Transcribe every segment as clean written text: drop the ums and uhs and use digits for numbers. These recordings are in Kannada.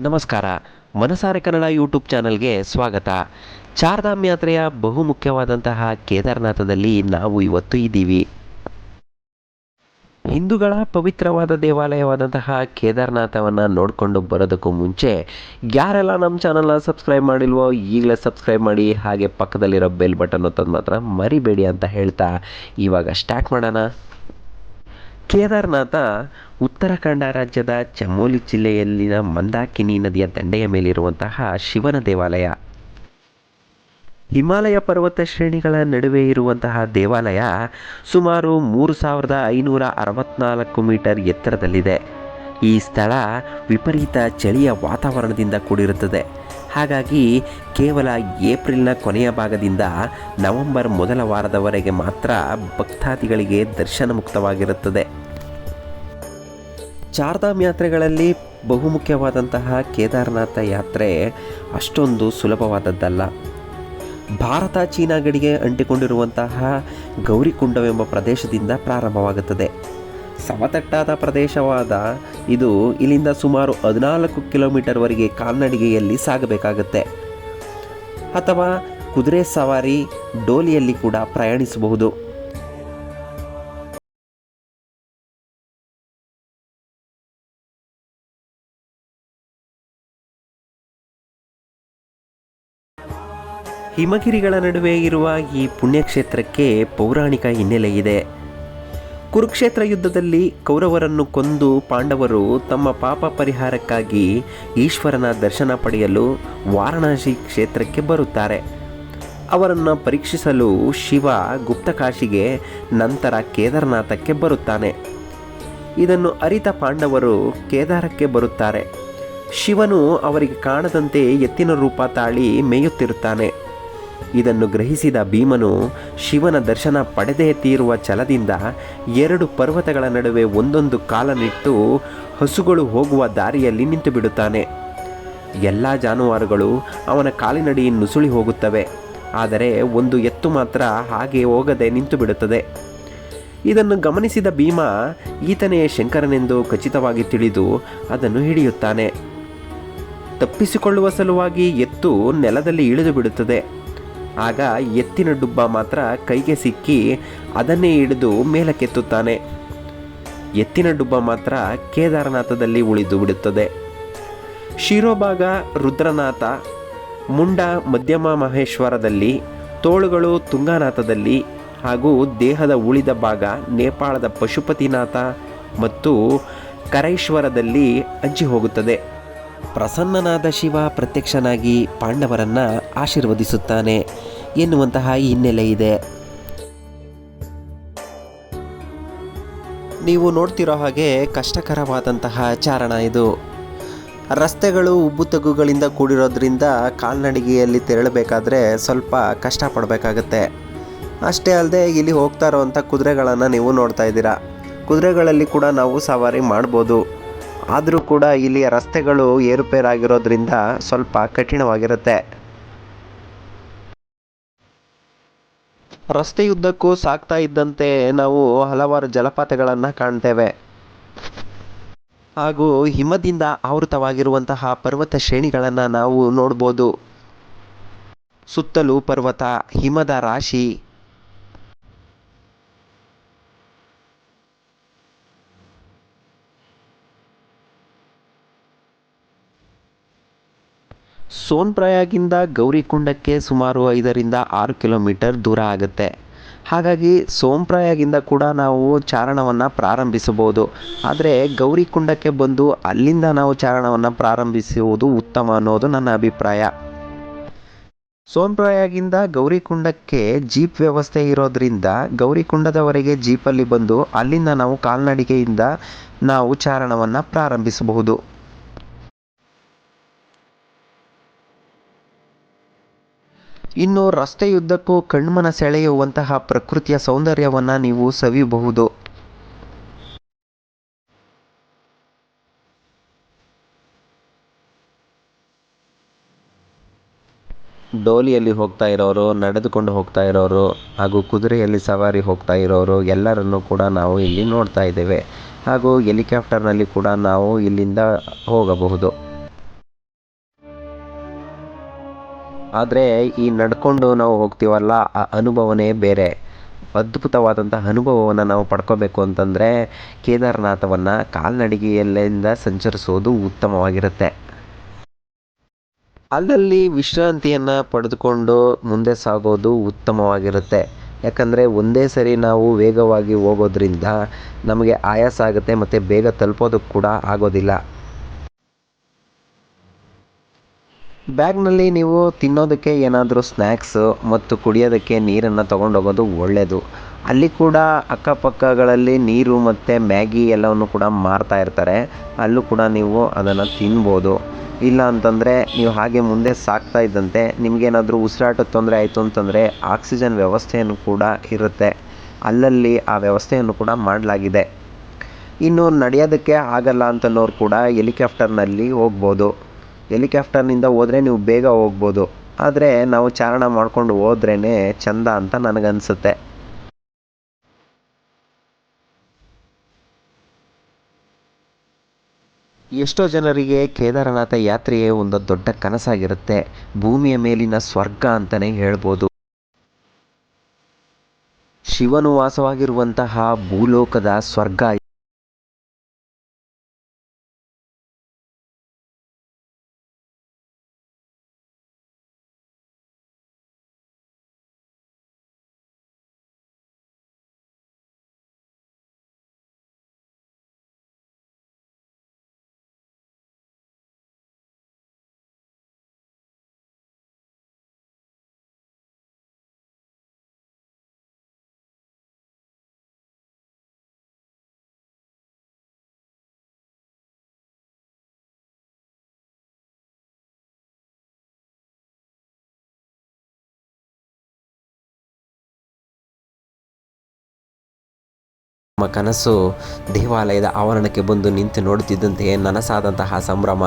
ನಮಸ್ಕಾರ. ಮನಸಾರೆ ಕನ್ನಡ ಯೂಟ್ಯೂಬ್ ಚಾನಲ್ಗೆ ಸ್ವಾಗತ. ಚಾರ್ಧಾಮ್ ಯಾತ್ರೆಯ ಬಹುಮುಖ್ಯವಾದಂತಹ ಕೇದಾರನಾಥದಲ್ಲಿ ನಾವು ಇವತ್ತು ಇದ್ದೀವಿ. ಹಿಂದೂಗಳ ಪವಿತ್ರವಾದ ದೇವಾಲಯವಾದಂತಹ ಕೇದಾರನಾಥವನ್ನು ನೋಡಿಕೊಂಡು ಬರೋದಕ್ಕೂ ಮುಂಚೆ ಯಾರೆಲ್ಲ ನಮ್ಮ ಚಾನಲ್ನ ಸಬ್ಸ್ಕ್ರೈಬ್ ಮಾಡಿಲ್ವೋ ಈಗಲೇ ಸಬ್ಸ್ಕ್ರೈಬ್ ಮಾಡಿ, ಹಾಗೆ ಪಕ್ಕದಲ್ಲಿರೋ ಬೆಲ್ ಬಟನ್ ಒತ್ತೋದು ಮಾತ್ರ ಮರಿಬೇಡಿ ಅಂತ ಹೇಳ್ತಾ ಇವಾಗ ಸ್ಟಾರ್ಟ್ ಮಾಡೋಣ. ಕೇದಾರನಾಥ ಉತ್ತರಾಖಂಡ ರಾಜ್ಯದ ಚಮೋಲಿ ಜಿಲ್ಲೆಯಲ್ಲಿನ ಮಂದಾಕಿನಿ ನದಿಯ ದಂಡೆಯ ಮೇಲಿರುವಂತಹ ಶಿವನ ದೇವಾಲಯ. ಹಿಮಾಲಯ ಪರ್ವತ ಶ್ರೇಣಿಗಳ ನಡುವೆ ಇರುವಂತಹ ದೇವಾಲಯ ಸುಮಾರು 3564 ಮೀಟರ್ ಎತ್ತರದಲ್ಲಿದೆ. ಈ ಸ್ಥಳ ವಿಪರೀತ ಚಳಿಯ ವಾತಾವರಣದಿಂದ ಕೂಡಿರುತ್ತದೆ. ಹಾಗಾಗಿ ಕೇವಲ ಏಪ್ರಿಲ್ನ ಕೊನೆಯ ಭಾಗದಿಂದ ನವೆಂಬರ್ ಮೊದಲ ವಾರದವರೆಗೆ ಮಾತ್ರ ಭಕ್ತಾದಿಗಳಿಗೆ ದರ್ಶನ ಮುಕ್ತವಾಗಿರುತ್ತದೆ. ಚಾರ್ಧಾಮ್ ಯಾತ್ರೆಗಳಲ್ಲಿ ಬಹುಮುಖ್ಯವಾದಂತಹ ಕೇದಾರನಾಥ ಯಾತ್ರೆ ಅಷ್ಟೊಂದು ಸುಲಭವಾದದ್ದಲ್ಲ. ಭಾರತ ಚೀನಾ ಗಡಿಗೆ ಅಂಟಿಕೊಂಡಿರುವಂತಹ ಗೌರಿಕುಂಡವೆಂಬ ಪ್ರದೇಶದಿಂದ ಪ್ರಾರಂಭವಾಗುತ್ತದೆ. ಸಮತಟ್ಟಾದ ಪ್ರದೇಶವಾದ ಇದು ಇಲ್ಲಿಂದ ಸುಮಾರು 14 ಕಿಲೋಮೀಟರ್ವರೆಗೆ ಕಾಲ್ನಡಿಗೆಯಲ್ಲಿ ಸಾಗಬೇಕಾಗುತ್ತೆ, ಅಥವಾ ಕುದುರೆ ಸವಾರಿ ಡೋಲಿಯಲ್ಲಿ ಕೂಡ ಪ್ರಯಾಣಿಸಬಹುದು. ಹಿಮಗಿರಿಗಳ ನಡುವೆ ಇರುವ ಈ ಪುಣ್ಯಕ್ಷೇತ್ರಕ್ಕೆ ಪೌರಾಣಿಕ ಹಿನ್ನೆಲೆ ಇದೆ. ಕುರುಕ್ಷೇತ್ರ ಯುದ್ಧದಲ್ಲಿ ಕೌರವರನ್ನು ಕೊಂದು ಪಾಂಡವರು ತಮ್ಮ ಪಾಪ ಪರಿಹಾರಕ್ಕಾಗಿ ಈಶ್ವರನ ದರ್ಶನ ಪಡೆಯಲು ವಾರಣಾಸಿ ಕ್ಷೇತ್ರಕ್ಕೆ ಬರುತ್ತಾರೆ. ಅವರನ್ನು ಪರೀಕ್ಷಿಸಲು ಶಿವ ಗುಪ್ತಕಾಶಿಗೆ, ನಂತರ ಕೇದಾರನಾಥಕ್ಕೆ ಬರುತ್ತಾನೆ. ಇದನ್ನು ಅರಿತ ಪಾಂಡವರು ಕೇದಾರಕ್ಕೆ ಬರುತ್ತಾರೆ. ಶಿವನು ಅವರಿಗೆ ಕಾಣದಂತೆ ಎತ್ತಿನ ರೂಪ ತಾಳಿ ಮೇಯುತ್ತಿರುತ್ತಾನೆ. ಇದನ್ನು ಗ್ರಹಿಸಿದ ಭೀಮನು ಶಿವನ ದರ್ಶನ ಪಡೆದೇ ತೀರುವ ಛಲದಿಂದ 2 ಪರ್ವತಗಳ ನಡುವೆ ಒಂದೊಂದು ಕಾಲನಿಟ್ಟು ಹಸುಗಳು ಹೋಗುವ ದಾರಿಯಲ್ಲಿ ನಿಂತು ಬಿಡುತ್ತಾನೆ. ಎಲ್ಲ ಜಾನುವಾರುಗಳು ಅವನ ಕಾಲಿನಡಿ ನುಸುಳಿ ಹೋಗುತ್ತವೆ, ಆದರೆ ಒಂದು ಎತ್ತು ಮಾತ್ರ ಹಾಗೆ ಹೋಗದೆ ನಿಂತು ಬಿಡುತ್ತದೆ. ಇದನ್ನು ಗಮನಿಸಿದ ಭೀಮ ಈತನೇ ಶಂಕರನೆಂದು ಖಚಿತವಾಗಿ ತಿಳಿದು ಅದನ್ನು ಹಿಡಿಯುತ್ತಾನೆ. ತಪ್ಪಿಸಿಕೊಳ್ಳುವ ಸಲುವಾಗಿ ಎತ್ತು ನೆಲದಲ್ಲಿ ಇಳಿದು ಬಿಡುತ್ತದೆ. ಆಗ ಎತ್ತಿನ ಡುಬ್ಬ ಮಾತ್ರ ಕೈಗೆ ಸಿಕ್ಕಿ ಅದನ್ನೇ ಹಿಡಿದು ಮೇಲಕ್ಕೆತ್ತುತ್ತಾನೆ. ಎತ್ತಿನ ಡುಬ್ಬ ಮಾತ್ರ ಕೇದಾರನಾಥದಲ್ಲಿ ಉಳಿದು ಬಿಡುತ್ತದೆ. ಶಿರೋಭಾಗ ರುದ್ರನಾಥ, ಮುಂಡ ಮಧ್ಯಮ ಮಹೇಶ್ವರದಲ್ಲಿ, ತೋಳುಗಳು ತುಂಗಾನಾಥದಲ್ಲಿ, ಹಾಗೂ ದೇಹದ ಉಳಿದ ಭಾಗ ನೇಪಾಳದ ಪಶುಪತಿನಾಥ ಮತ್ತು ಕರೈಶ್ವರದಲ್ಲಿ ಹಂಚಿ ಹೋಗುತ್ತದೆ. ಪ್ರಸನ್ನನಾದ ಶಿವ ಪ್ರತ್ಯಕ್ಷನಾಗಿ ಪಾಂಡವರನ್ನು ಆಶೀರ್ವದಿಸುತ್ತಾನೆ ಎನ್ನುವಂತಹ ಹಿನ್ನೆಲೆ ಇದೆ. ನೀವು ನೋಡ್ತಿರೋ ಹಾಗೆ ಕಷ್ಟಕರವಾದಂತಹ ಚಾರಣ ಇದು. ರಸ್ತೆಗಳು ಉಬ್ಬುತಗ್ಗುಗಳಿಂದ ಕೂಡಿರೋದ್ರಿಂದ ಕಾಲ್ನಡಿಗೆಯಲ್ಲಿ ತೆರಳಬೇಕಾದ್ರೆ ಸ್ವಲ್ಪ ಕಷ್ಟಪಡಬೇಕಾಗತ್ತೆ. ಅಷ್ಟೇ ಅಲ್ಲದೆ ಇಲ್ಲಿ ಹೋಗ್ತಾ ಇರೋವಂಥ ಕುದುರೆಗಳನ್ನು ನೀವು ನೋಡ್ತಾ ಇದ್ದೀರಾ. ಕುದುರೆಗಳಲ್ಲಿ ಕೂಡ ನಾವು ಸವಾರಿ ಮಾಡ್ಬೋದು. ಆದರೂ ಕೂಡ ಇಲ್ಲಿಯ ರಸ್ತೆಗಳು ಏರುಪೇರಾಗಿರೋದ್ರಿಂದ ಸ್ವಲ್ಪ ಕಠಿಣವಾಗಿರುತ್ತೆ. ರಸ್ತೆಯುದ್ದಕ್ಕೂ ಸಾಗ್ತಾ ಇದ್ದಂತೆ ನಾವು ಹಲವಾರು ಜಲಪಾತಗಳನ್ನು ಕಾಣ್ತೇವೆ. ಹಾಗೂ ಹಿಮದಿಂದ ಆವೃತವಾಗಿರುವಂತಹ ಪರ್ವತ ಶ್ರೇಣಿಗಳನ್ನು ನಾವು ನೋಡ್ಬೋದು. ಸುತ್ತಲೂ ಪರ್ವತ, ಹಿಮದ ರಾಶಿ. ಸೋನ್ಪ್ರಯಾಗಿಂದ ಗೌರಿಕುಂಡಕ್ಕೆ ಸುಮಾರು 5ರಿಂದ 6 ಕಿಲೋಮೀಟರ್ ದೂರ ಆಗುತ್ತೆ. ಹಾಗಾಗಿ ಸೋನ್ಪ್ರಯಾಗಿಂದ ಕೂಡ ನಾವು ಚಾರಣವನ್ನು ಪ್ರಾರಂಭಿಸಬಹುದು. ಆದರೆ ಗೌರಿಕುಂಡಕ್ಕೆ ಬಂದು ಅಲ್ಲಿಂದ ನಾವು ಚಾರಣವನ್ನು ಪ್ರಾರಂಭಿಸುವುದು ಉತ್ತಮ ಅನ್ನೋದು ನನ್ನ ಅಭಿಪ್ರಾಯ. ಸೋನ್ಪ್ರಯಾಗಿಂದ ಗೌರಿಕುಂಡಕ್ಕೆ ಜೀಪ್ ವ್ಯವಸ್ಥೆ ಇರೋದ್ರಿಂದ ಗೌರಿಕುಂಡದವರೆಗೆ ಜೀಪಲ್ಲಿ ಬಂದು ಅಲ್ಲಿಂದ ನಾವು ಕಾಲ್ನಡಿಗೆಯಿಂದ ನಾವು ಚಾರಣವನ್ನು ಪ್ರಾರಂಭಿಸಬಹುದು. ಇನ್ನು ರಸ್ತೆಯುದ್ದಕ್ಕೂ ಕಣ್ಮನ ಸೆಳೆಯುವಂತಹ ಪ್ರಕೃತಿಯ ಸೌಂದರ್ಯವನ್ನು ನೀವು ಸವಿಯಬಹುದು. ಡೋಲಿಯಲ್ಲಿ ಹೋಗ್ತಾ ಇರೋರು, ನಡೆದುಕೊಂಡು ಹೋಗ್ತಾ ಇರೋರು, ಹಾಗೂ ಕುದುರೆಯಲ್ಲಿ ಸವಾರಿ ಹೋಗ್ತಾ ಇರೋರು ಎಲ್ಲರನ್ನು ಕೂಡ ನಾವು ಇಲ್ಲಿ ನೋಡ್ತಾ ಇದ್ದೇವೆ. ಹಾಗೂ ಹೆಲಿಕಾಪ್ಟರ್ನಲ್ಲಿ ಕೂಡ ನಾವು ಇಲ್ಲಿಂದ ಹೋಗಬಹುದು. ಆದರೆ ಈ ನಡ್ಕೊಂಡು ನಾವು ಹೋಗ್ತೀವಲ್ಲ ಆ ಅನುಭವನೇ ಬೇರೆ. ಅದ್ಭುತವಾದಂಥ ಅನುಭವವನ್ನು ನಾವು ಪಡ್ಕೋಬೇಕು ಅಂತಂದರೆ ಕೇದಾರನಾಥವನ್ನು ಕಾಲ್ನಡಿಗೆಯಲ್ಲಿಂದ ಸಂಚರಿಸೋದು ಉತ್ತಮವಾಗಿರುತ್ತೆ. ಅಲ್ಲಲ್ಲಿ ವಿಶ್ರಾಂತಿಯನ್ನು ಪಡೆದುಕೊಂಡು ಮುಂದೆ ಸಾಗೋದು ಉತ್ತಮವಾಗಿರುತ್ತೆ. ಯಾಕಂದರೆ ಒಂದೇ ಸರಿ ನಾವು ವೇಗವಾಗಿ ಹೋಗೋದ್ರಿಂದ ನಮಗೆ ಆಯಾಸ ಆಗುತ್ತೆ ಮತ್ತು ಬೇಗ ತಲುಪೋದಕ್ಕೆ ಕೂಡ ಆಗೋದಿಲ್ಲ. ಬ್ಯಾಗ್ನಲ್ಲಿ ನೀವು ತಿನ್ನೋದಕ್ಕೆ ಏನಾದರೂ ಸ್ನ್ಯಾಕ್ಸು ಮತ್ತು ಕುಡಿಯೋದಕ್ಕೆ ನೀರನ್ನು ತೊಗೊಂಡೋಗೋದು ಒಳ್ಳೆಯದು. ಅಲ್ಲಿ ಕೂಡ ಅಕ್ಕಪಕ್ಕಗಳಲ್ಲಿ ನೀರು ಮತ್ತು ಮ್ಯಾಗಿ ಎಲ್ಲವನ್ನು ಕೂಡ ಮಾರ್ತಾ ಇರ್ತಾರೆ. ಅಲ್ಲೂ ಕೂಡ ನೀವು ಅದನ್ನು ತಿನ್ಬೋದು. ಇಲ್ಲ ಅಂತಂದರೆ ನೀವು ಹಾಗೆ ಮುಂದೆ ಸಾಗ್ತಾ ಇದ್ದಂತೆ ನಿಮಗೇನಾದರೂ ಉಸಿರಾಟದ ತೊಂದರೆ ಆಯಿತು ಅಂತಂದರೆ ಆಕ್ಸಿಜನ್ ವ್ಯವಸ್ಥೆಯನ್ನು ಕೂಡ ಇರುತ್ತೆ. ಅಲ್ಲಲ್ಲಿ ಆ ವ್ಯವಸ್ಥೆಯನ್ನು ಕೂಡ ಮಾಡಲಾಗಿದೆ. ಇನ್ನು ನಡೆಯೋದಕ್ಕೆ ಆಗಲ್ಲ ಅಂತನ್ನೋರು ಕೂಡ ಹೆಲಿಕಾಪ್ಟರ್ನಲ್ಲಿ ಹೋಗ್ಬೋದು. ಹೆಲಿಕಾಪ್ಟರ್ನಿಂದ ಹೋದರೆ ನೀವು ಬೇಗ ಹೋಗ್ಬೋದು. ಆದರೆ ನಾವು ಚಾರಣ ಮಾಡ್ಕೊಂಡು ಹೋದ್ರೇ ಚೆಂದ ಅಂತ ನನಗನ್ಸುತ್ತೆ. ಎಷ್ಟೋ ಜನರಿಗೆ ಕೇದಾರನಾಥ ಯಾತ್ರೆಯೇ ಒಂದು ದೊಡ್ಡ ಕನಸಾಗಿರುತ್ತೆ. ಭೂಮಿಯ ಮೇಲಿನ ಸ್ವರ್ಗ ಅಂತಲೇ ಹೇಳ್ಬೋದು. ಶಿವನು ವಾಸವಾಗಿರುವಂತಹ ಭೂಲೋಕದ ಸ್ವರ್ಗ. ನಮ್ಮ ಕನಸು ದೇವಾಲಯದ ಆವರಣಕ್ಕೆ ಬಂದು ನಿಂತು ನೋಡುತ್ತಿದ್ದಂತೆಯೇ ನನಸಾದಂತಹ ಸಂಭ್ರಮ.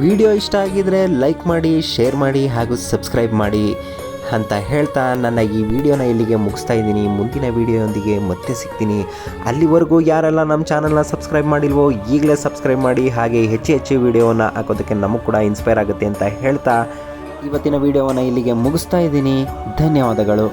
ವಿಡಿಯೋ ಇಷ್ಟ ಆಗಿದ್ರೆ ಲೈಕ್ ಮಾಡಿ, ಶೇರ್ ಮಾಡಿ ಹಾಗೂ ಸಬ್ಸ್ಕ್ರೈಬ್ ಮಾಡಿ. ಅಂತ ಹೇಳ್ತಾ ನನ್ನ ಈ ವಿಡಿಯೋನ ಇಲ್ಲಿಗೆ ಮುಗಿಸ್ತಾ ಇದ್ದೀನಿ. ಮುಂದಿನ ವಿಡಿಯೋಯೊಂದಿಗೆ ಮತ್ತೆ ಸಿಗ್ತೀನಿ. ಅಲ್ಲಿವರೆಗೂ ಯಾರೆಲ್ಲ ನಮ್ಮ ಚಾನಲ್ನ ಸಬ್ಸ್ಕ್ರೈಬ್ ಮಾಡಿಲ್ವೋ ಈಗಲೇ ಸಬ್ಸ್ಕ್ರೈಬ್ ಮಾಡಿ. ಹಾಗೆ ಹೆಚ್ಚು ವಿಡಿಯೋವನ್ನು ಹಾಕೋದಕ್ಕೆ ನಮಗೆ ಕೂಡ ಇನ್ಸ್ಪೈರ್ ಆಗುತ್ತೆ ಅಂತ ಹೇಳ್ತಾ ಇವತ್ತಿನ ವಿಡಿಯೋವನ್ನು ಇಲ್ಲಿಗೆ ಮುಗಿಸ್ತಾ ಇದ್ದೀನಿ. ಧನ್ಯವಾದಗಳು.